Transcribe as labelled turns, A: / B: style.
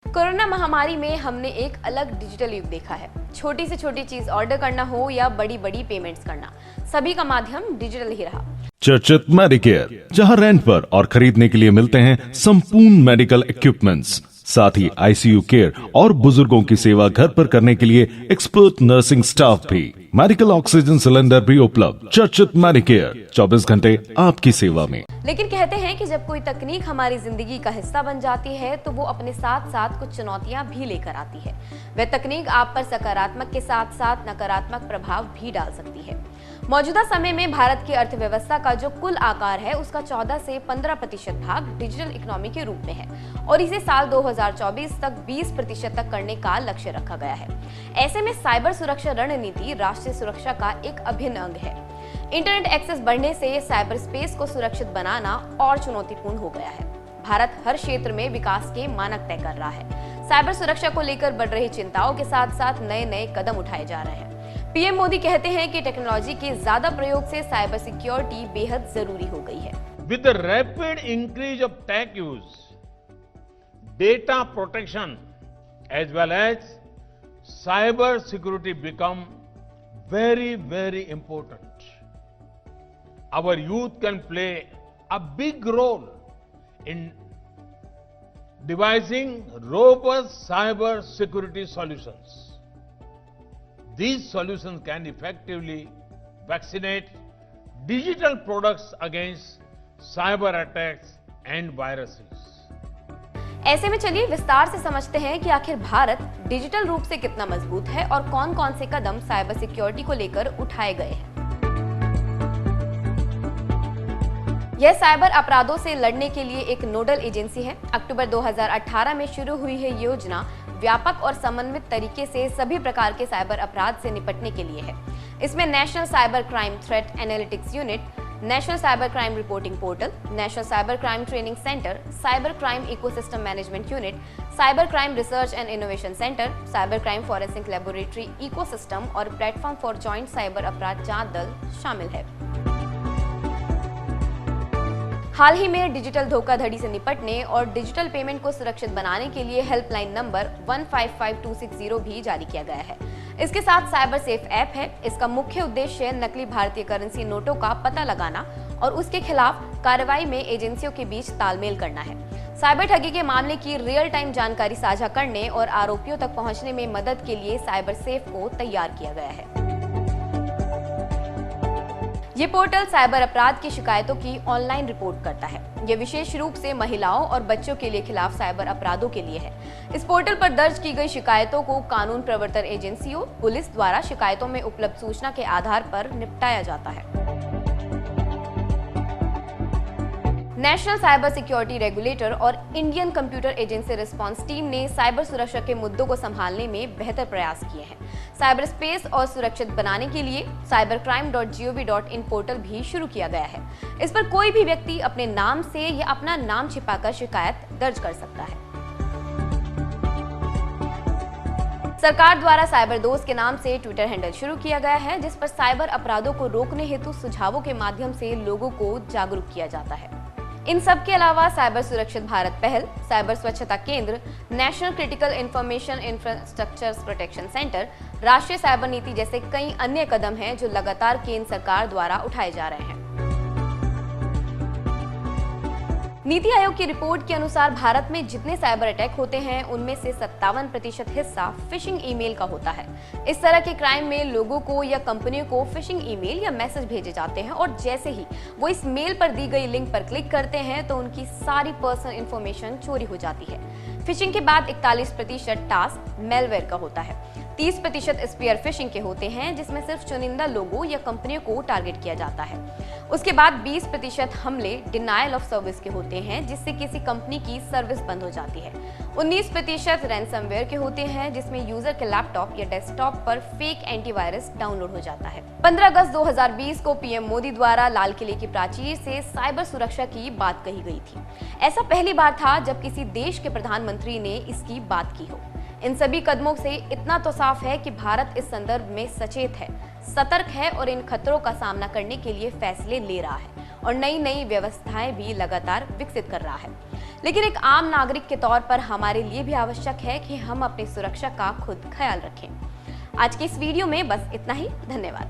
A: Corona महामारी में हमने एक अलग डिजिटल युग देखा है। छोटी से छोटी चीज ऑर्डर करना हो या बड़ी बड़ी पेमेंट्स करना, सभी का माध्यम डिजिटल ही रहा।
B: चर्चित मेडिकेयर, जहां रेंट पर और खरीदने के लिए मिलते हैं संपूर्ण मेडिकल इक्विपमेंट्स, साथ ही आईसीयू केयर और बुजुर्गों की सेवा घर पर करने के लिए एक्सपर्ट नर्सिंग स्टाफ भी। मेडिकल ऑक्सीजन सिलेंडर भी उपलब्ध। चर्चित मेडिकेयर, 24 घंटे आपकी सेवा में।
A: लेकिन कहते हैं कि जब कोई तकनीक हमारी जिंदगी का हिस्सा बन जाती है तो वो अपने साथ साथ कुछ चुनौतियां भी लेकर आती है। वह तकनीक आप पर सकारात्मक के साथ साथ नकारात्मक प्रभाव भी डाल सकती है। मौजूदा समय में भारत की अर्थव्यवस्था का जो कुल आकार है उसका 14 से 15% भाग डिजिटल इकोनॉमी के रूप में है और इसे साल 2024 तक 20% तक करने का लक्ष्य रखा गया है। ऐसे में साइबर सुरक्षा रणनीति राष्ट्रीय सुरक्षा का एक अभिन्न अंग है। इंटरनेट एक्सेस बढ़ने से साइबर स्पेस को सुरक्षित बनाना और चुनौतीपूर्ण हो गया है। भारत हर क्षेत्र में विकास के मानक तय कर रहा है। साइबर सुरक्षा को लेकर बढ़ रही चिंताओं के साथ साथ नए नए कदम उठाए जा रहे हैं। पीएम मोदी कहते हैं कि टेक्नोलॉजी के ज्यादा प्रयोग से साइबर सिक्योरिटी बेहद जरूरी हो गई है।
C: With the rapid increase of tech use, data protection as well as cyber security become very, very important. Our youth can play a big role in devising robust cyber security solutions. These solutions can effectively vaccinate digital products against cyber attacks and viruses.
A: ऐसे में चलिए विस्तार से समझते हैं कि आखिर Bharat digital रूप से कितना मजबूत है और कौन-कौन से कदम साइबर सिक्योरिटी को लेकर उठाए गए हैं। यह साइबर अपराधों से लड़ने के लिए एक नोडल एजेंसी है। अक्टूबर 2018 में शुरू हुई है योजना व्यापक और समन्वित तरीके से सभी प्रकार के साइबर अपराध से निपटने के लिए है। इसमें national cyber crime threat analytics unit, national cyber crime reporting portal, national cyber crime training centre, cyber crime ecosystem management unit, cyber crime research and innovation centre, cyber crime forensic laboratory ecosystem और platform for joint cyber अपराध जांच दल शामिल है। हाल ही में digital धोखाधड़ी से निपटने और डिजिटल पेमेंट को सुरक्षित बनाने के लिए हेल्पलाइन नंबर 155260 भी जारी किया गया है। इसके साथ साइबर सेफ ऐप है। इसका मुख्य उद्देश्य नकली भारतीय करेंसी नोटों का पता लगाना और उसके खिलाफ कार्रवाई में एजेंसियों के बीच तालमेल करना है। साइबर ठगी के मामले की रियल टाइम जानकारी साझा करने और आरोपियों तक पहुंचने में मदद के लिए साइबर सेफ को तैयार किया गया है। ये पोर्टल साइबर अपराध की शिकायतों की ऑनलाइन रिपोर्ट करता है। ये विशेष रूप से महिलाओं और बच्चों के लिए खिलाफ साइबर अपराधों के लिए है। इस पोर्टल पर दर्ज की गई शिकायतों को कानून प्रवर्तन एजेंसियों, पुलिस द्वारा शिकायतों में उपलब्ध सूचना के आधार पर निपटाया जाता है। नेशनल साइबर सिक्योरिटी रेगुलेटर और Indian computer agency response team ने साइबर सुरक्षा के मुद्दों को संभालने में बेहतर प्रयास किए हैं। साइबर स्पेस और सुरक्षित बनाने के लिए cybercrime.gov.in पोर्टल भी शुरू किया गया है। इस पर कोई भी व्यक्ति अपने नाम से या अपना नाम छिपाकर शिकायत दर्ज कर सकता है। सरकार द्वारा साइबर दोस्त के नाम से ट्विटर हैंडल शुरू किया गया है, जिस पर साइबर अपराधों को रोकने हेतु सुझावों के माध्यम से लोगों को जागरूक किया जाता है। इन सब के अलावा साइबर सुरक्षित भारत पहल, साइबर स्वच्छता केंद्र, national critical information infrastructure protection centre, राष्ट्रीय साइबर नीति जैसे कई अन्य कदम हैं जो लगातार केंद्र सरकार द्वारा उठाए जा रहे हैं। नीति आयोग की रिपोर्ट के अनुसार भारत में जितने साइबर अटैक होते हैं उनमें से 57% हिस्सा फिशिंग ईमेल का होता है। इस तरह के क्राइम में लोगों को या कंपनियों को फिशिंग ईमेल या मैसेज भेजे जाते हैं और जैसे ही वो इस मेल पर दी गई लिंक पर क्लिक करते हैं तो उनकी सारी पर्सनल इंफॉर्मेशन चोरी हो जाती है। फिशिंग के बाद 41% टास्क मेलवेयर का होता है। 30% स्पीयर फिशिंग के होते हैं जिसमें सिर्फ चुनिंदा लोगों या कंपनियों को टारगेट किया जाता है। उसके बाद 20% हमले डिनायल ऑफ सर्विस के होते हैं जिससे किसी कंपनी की सर्विस बंद हो जाती है। 19% रैनसमवेयर के होते हैं जिसमें यूजर के लैपटॉप या डेस्कटॉप पर फेक एंटीवायरस डाउनलोड हो जाता है। 15 अगस्त 2020 को पीएम मोदी द्वारा लाल किले की प्राचीर से साइबर सुरक्षा की बात कही गई थी। ऐसा पहली बार था जब किसी देश के प्रधानमंत्री ने इसकी बात की हो। इन सभी कदमों से इतना तो साफ है कि भारत इस संदर्भ में सचेत है, सतर्क है और इन खतरों का सामना करने के लिए फैसले ले रहा है और नई नई व्यवस्थाएं भी लगातार विकसित कर रहा है। लेकिन एक आम नागरिक के तौर पर हमारे लिए भी आवश्यक है कि हम अपनी सुरक्षा का खुद ख्याल रखें। आज के इस वीडियो में बस इतना ही। धन्यवाद।